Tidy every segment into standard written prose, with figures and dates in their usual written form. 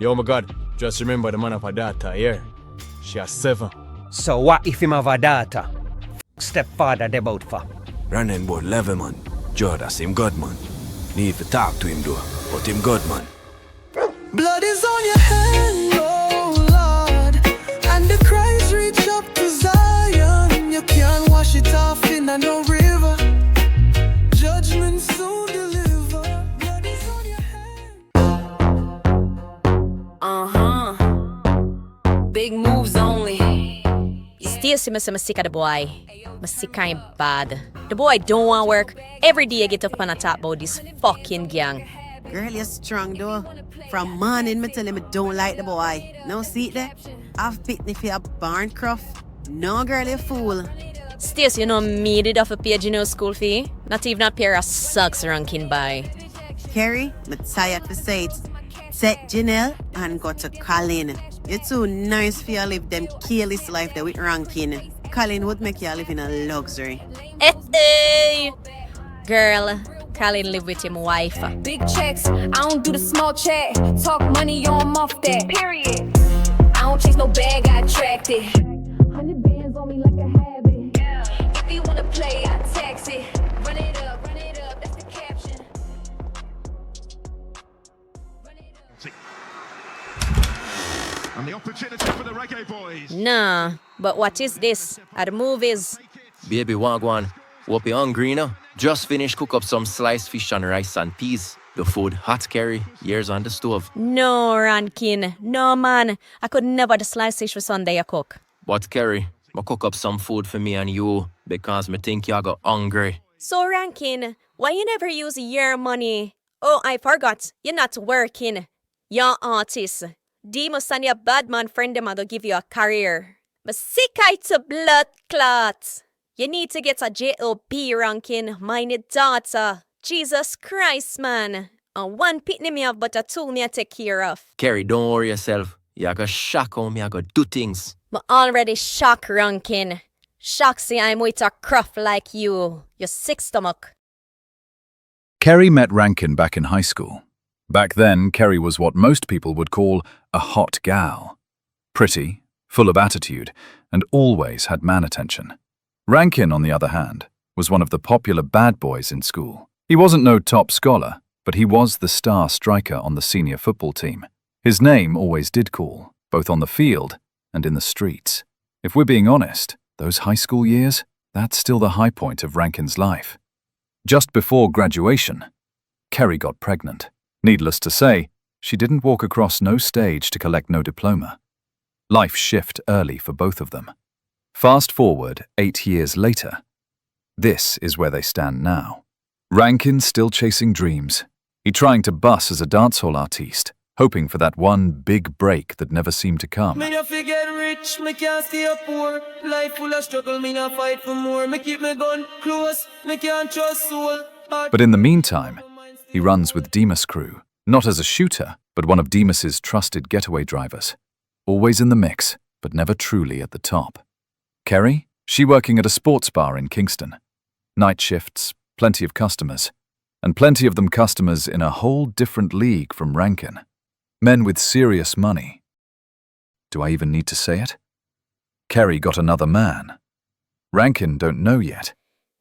Yo, my God, just remember the man of her daughter here. She has 7. So what if him have a daughter? Stepfather they bout for. Running board 11 man. Judas him good man. Need to talk to him though, but him good man. Blood is on your hand, oh Lord, and the cries reach up to Zion. You can't wash it off in a no river. Judgment soon deliver. Blood is on your hand. Big moves only. Stacy me say me sick of the boy. Me sick kind bad. The boy don't want work. Every day I get up and I talk about this fucking gang. Girl, you're strong though. From morning, me tell him I don't like the boy. No see it there? I've picked me for a barncroft. No, girl, you fool. Stacy, you know me did offer pay junior school fee. Not even a pair of socks Rankin by. Kerry, me tired to say it. Take Janelle and go to Colin. You're too nice for you to live them careless life that with Rankin. Colin would make you live in a luxury. Hey! Girl, Colin live with him wife. Big checks, I don't do the small check. Talk money, I'm off that. Period. I don't chase no bag, I attract it. 100 bands on me like a habit. If you wanna play, I tax it. Run it up, that's the caption. Run it up. And the opportunity for the reggae boys. Nah, but what is this? At the movies? Baby wagwan, hope you hungry now? Just finished cook up some sliced fish and rice and peas. The food hot, Kerry, years on the stove. No, Rankin. No, man. I could never the slice fish for Sunday I cook. But Kerry, I cook up some food for me and you because me think you got hungry. So, Rankin, why you never use your money? Oh, I forgot. You're not working. You're artist. Demus and your bad man friend them are gonna give you a career. But sick to blood clots. You need to get a J.O.B. Rankin, my daughter. Jesus Christ, man. And one pitney me have, but a two me I take care of. Kerry, don't worry yourself. You got shock how me I got do things. But already shock, Rankin. Shock see I'm with a cruff like you. Your sick stomach. Kerry met Rankin back in high school. Back then, Kerry was what most people would call a hot gal. Pretty, full of attitude, and always had man attention. Rankin, on the other hand, was one of the popular bad boys in school. He wasn't no top scholar, but he was the star striker on the senior football team. His name always did call, both on the field and in the streets. If we're being honest, those high school years, that's still the high point of Rankin's life. Just before graduation, Kerry got pregnant. Needless to say, she didn't walk across no stage to collect no diploma. Life shift early for both of them. Fast forward 8 years later. This is where they stand now. Rankin still chasing dreams. He trying to bust as a dancehall artiste, hoping for that one big break that never seemed to come. Me no fi get rich, me can't stay up poor. Life full of struggle, me no fight for more. Me keep me gun close, me can't trust soul. But in the meantime, he runs with Demus' crew, not as a shooter, but one of Demus's trusted getaway drivers. Always in the mix, but never truly at the top. Kerry, she working at a sports bar in Kingston. Night shifts, plenty of customers, and plenty of them customers in a whole different league from Rankin. Men with serious money. Do I even need to say it? Kerry got another man. Rankin don't know yet.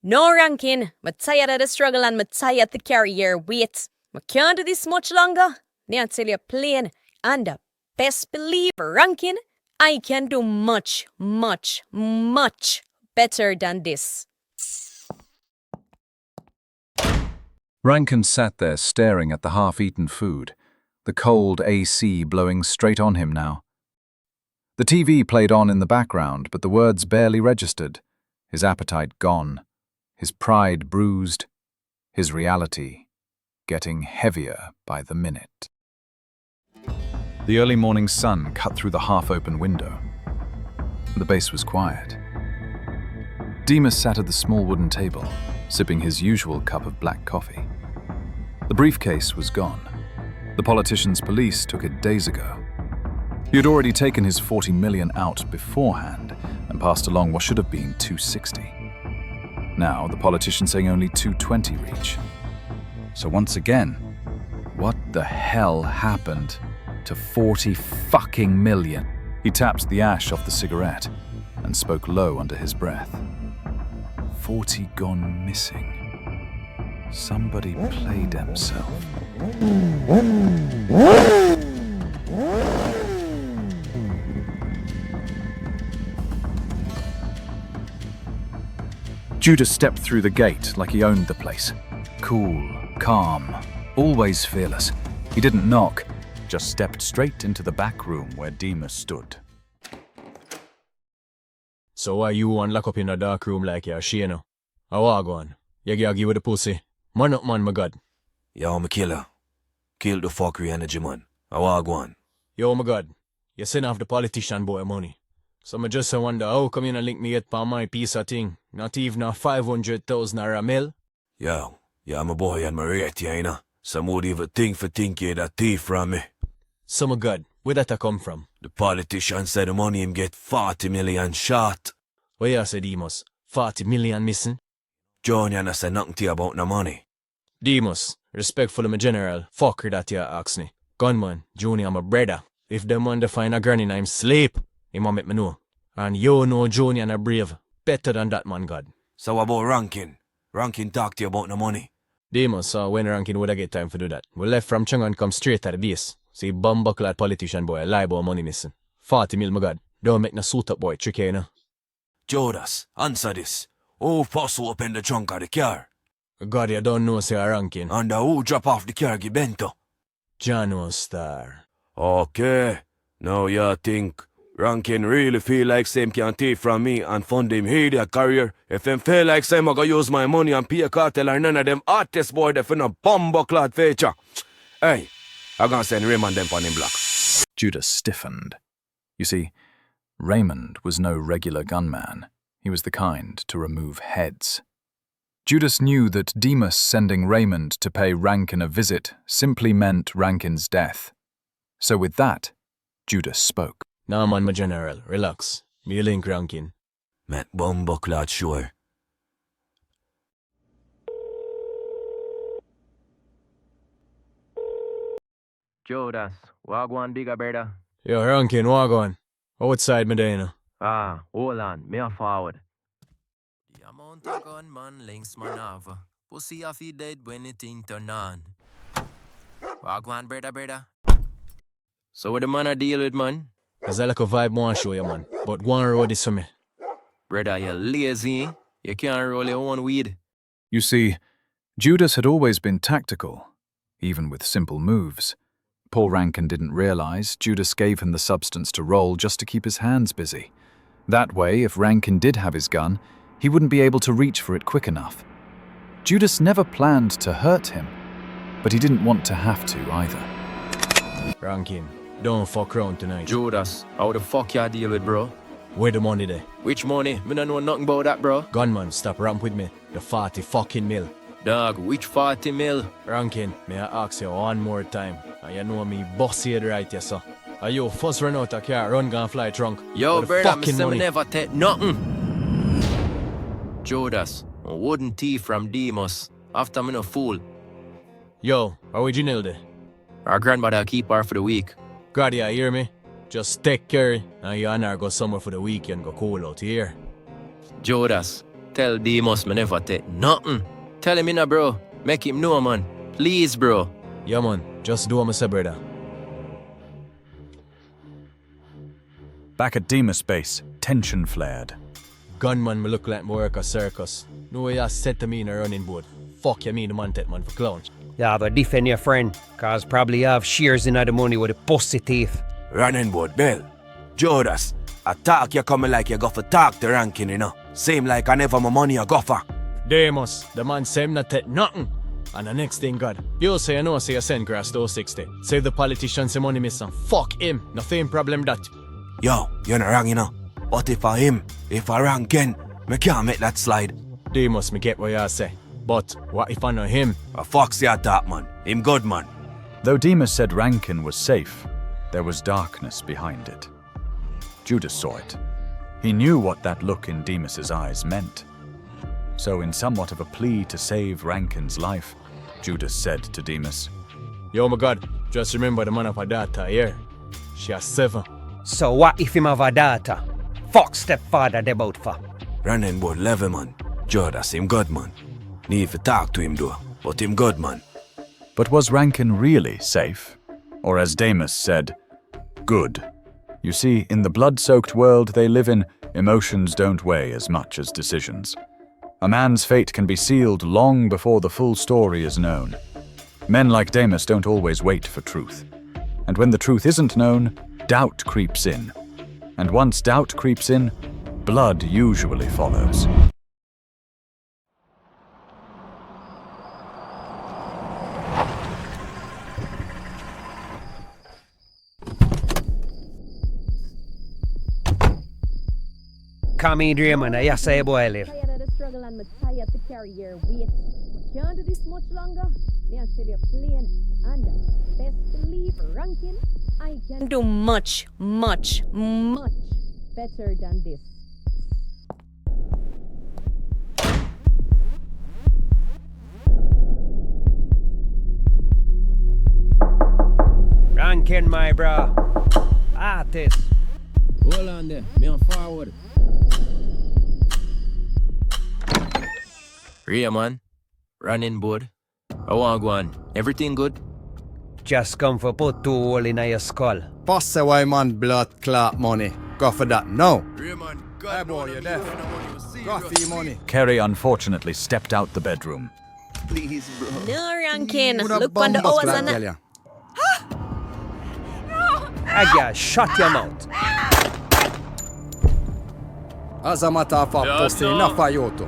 No, Rankin. I'm tired of the struggle and I'm tired to carry your weight. I can't do this much longer. Now I tell you plain, and the best believe, Rankin, I can do much, much, much better than this. Rankin sat there staring at the half-eaten food, the cold AC blowing straight on him now. The TV played on in the background, but the words barely registered. His appetite gone, his pride bruised, his reality getting heavier by the minute. The early morning sun cut through the half-open window. The base was quiet. Demus sat at the small wooden table, sipping his usual cup of black coffee. The briefcase was gone. The politician's police took it days ago. He had already taken his 40 million out beforehand and passed along what should have been 260. Now the politician saying only 220 reach. So once again, what the hell happened to 40 fucking million. He tapped the ash off the cigarette and spoke low under his breath. 40 gone missing. Somebody played himself. Judas stepped through the gate like he owned the place. Cool, calm, always fearless. He didn't knock, just stepped straight into the back room where Demus stood. So why you unlock up in a dark room like you're Shano? How are going? You give with the pussy. Man up, man, my God. Yo, I'm a killer. Kill the fuckery energy, man. How are going? Yo, my God. You send off the politician boy money. So I just wonder how come you not link me yet for my piece of thing? Not even a 500,000 or a mil? Yo, yeah, my boy and my rate, you know. Some would even think for thinking that thief from me. So my God, where that a come from? The politician said the money him get 40 million shot. Where you say, Demus? 40 million missing? John, you not say nothing to you about no money. Demus, respectful of my general, fucker that you ask me. Gunman, Junior, my brother. If them man find a granny and I'm sleep, he ma make me know. And you know Junior and a brave. Better than that man, God. So what about Rankin? Rankin talk to you about no money. Demus saw when Rankin would I get time for do that. We left from Chung and come straight to the base. See bumbuckle politician boy, lie about money missing. 40 mil, my God. Don't make no suit up boy, tricky, you know. Judas, answer this. Who first open the trunk of the car? God, you don't know, say Rankin. And who drop off the car Gibento? Jano Star. Okay. Now you think Rankin really feel like same can take from me and fund him idiot career? If him feel like same I go use my money and pay a cartel or none of them artist boy they finna bumbucklad feature. Hey, I gonna send Raymond them on him block. Judas stiffened. You see, Raymond was no regular gunman. He was the kind to remove heads. Judas knew that Demus sending Raymond to pay Rankin a visit simply meant Rankin's death. So with that, Judas spoke. Nah man, my general, relax. Me link Rankin. Met bumbucklad sure. Judas, wagwan bigger brother. Yo, Rankin, wagwan. Outside me there, you know. Ah, hold on, me a forward. The amount of gunman links manava. Pussy off he dead when it ain't turn on. Wagwan brother. So what the man a deal with, man? There's like a vibe I want to show you, man. But one road is for me. Brother, you lazy, eh? You can't roll your own weed. You see, Judas had always been tactical, even with simple moves. Paul Rankin didn't realize Judas gave him the substance to roll just to keep his hands busy. That way, if Rankin did have his gun, he wouldn't be able to reach for it quick enough. Judas never planned to hurt him, but he didn't want to have to either. Rankin, don't fuck around tonight. Judas, how the fuck you deal with, bro? Where the money there? Which money? Me don't know nothing about that, bro. Gunman, stop ramp with me. The 40 fucking mil. Dog, which 40 mil? Rankin, may I ask you one more time? And you know me bossy head right, yes, sir. Are you first run out a car, run gun fly trunk? Yo, brother, me say me money? never take nothing. Judas, a wooden thief from Demus. After me no fool. Yo, original there. Our grandmother keep her for the week. God, you hear me? Just take care, and you and her go somewhere for the weekend, go cool out here. Judas, tell Demus me never take nothing. Tell him in bro. Make him know, man. Please, bro. Yeah, man. Just do what I say, brother. Back at Demus base, tension flared. Gunman me look like more like a circus. No way you said to me in a running board. Fuck you mean the man take man for clowns. Yeah, but defend your friend, cause probably you have shares in the money with a pussy thief. Running board, Bell. Judas, a talk you coming like you go for talk to Rankin, you know. Same like I never my money I go for. Demus, the man say him not take nothing. And the next thing, God, you say you know say you send grass to 60. Save the politician some money missing. Fuck him. No same problem that. Yo, you're not wrong, you know. But if I him, if I Rankin, me can't make that slide. Demus, me get what you say. But what if I know him? A foxy attack, man. Him good, man. Though Demus said Rankin was safe, there was darkness behind it. Judas saw it. He knew what that look in Demus's eyes meant. So in somewhat of a plea to save Rankin's life, Judas said to Demus, Yo, my God, Just remember the man of a daughter here. She has 7. So what if him have a daughter? Fuck stepfather they both for. Running board 11 man. Judas him good man. Need to talk to him though, but him good man. But was Rankin really safe? Or as Demus said, good? You see, in the blood-soaked world they live in, emotions don't weigh as much as decisions. A man's fate can be sealed long before the full story is known. Men like Demus don't always wait for truth. And when the truth isn't known, doubt creeps in. And once doubt creeps in, blood usually follows. Come in, Raymond, I say boy live. Tired of the struggle and I'm tired to carry your weight. I can't do this much longer. May I tell you plain and best believe Rankin, I can do much, much, much better than this. Rankin, my bro. Artist. Hold on there, me on forward. Rhea, man. Running board. I want go on. Everything good? Just come for put 2 hole in your skull. Pass away man blood clot money. Go for that now. Rhea man, Hey boy, you're deaf. Go for your money. Kerry unfortunately stepped out the bedroom. Please, bro. No, Rankin. Who the Look on the bum hours bus and like, girl, I got shut your mouth. As a matter of fact, pussy, enough for you two.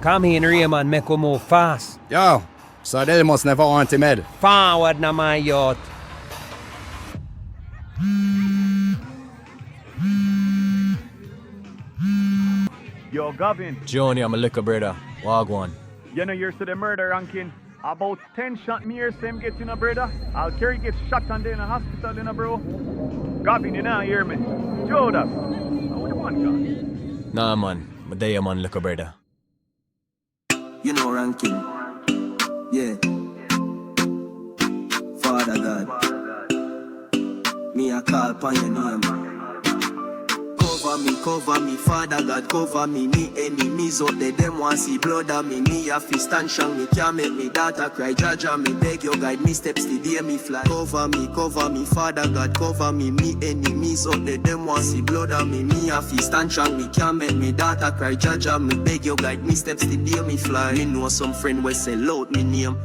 Come in, Raymond, make we move fast. Yo, so they must never want him head. Forward na my yacht. Yo, Gavin, Johnny, I'm a liquor brother. Wagwan. you know you're to the murder ranking. About 10 shot me here, same get in a brother. I'll carry get shot and then in a hospital in a bro. Gavin, you know hear me. Judas, what you want, God? Nah, man. But they man liquor brother. You know Rankin. Yeah. Father God. Me a call upon your name. Cover me, Father God, cover me. Me enemies out there, them want see blood on me. Me a fi stand strong, me can't make me daughter cry. Jaja, me beg you guide me steps the day me fly. Cover me, Father God, cover me. Me enemies out there, them want see blood on me. Me a fi stand strong, me can't make me daughter cry. Jaja, me beg you guide me steps the day me fly. Me know some friend will sell out me name.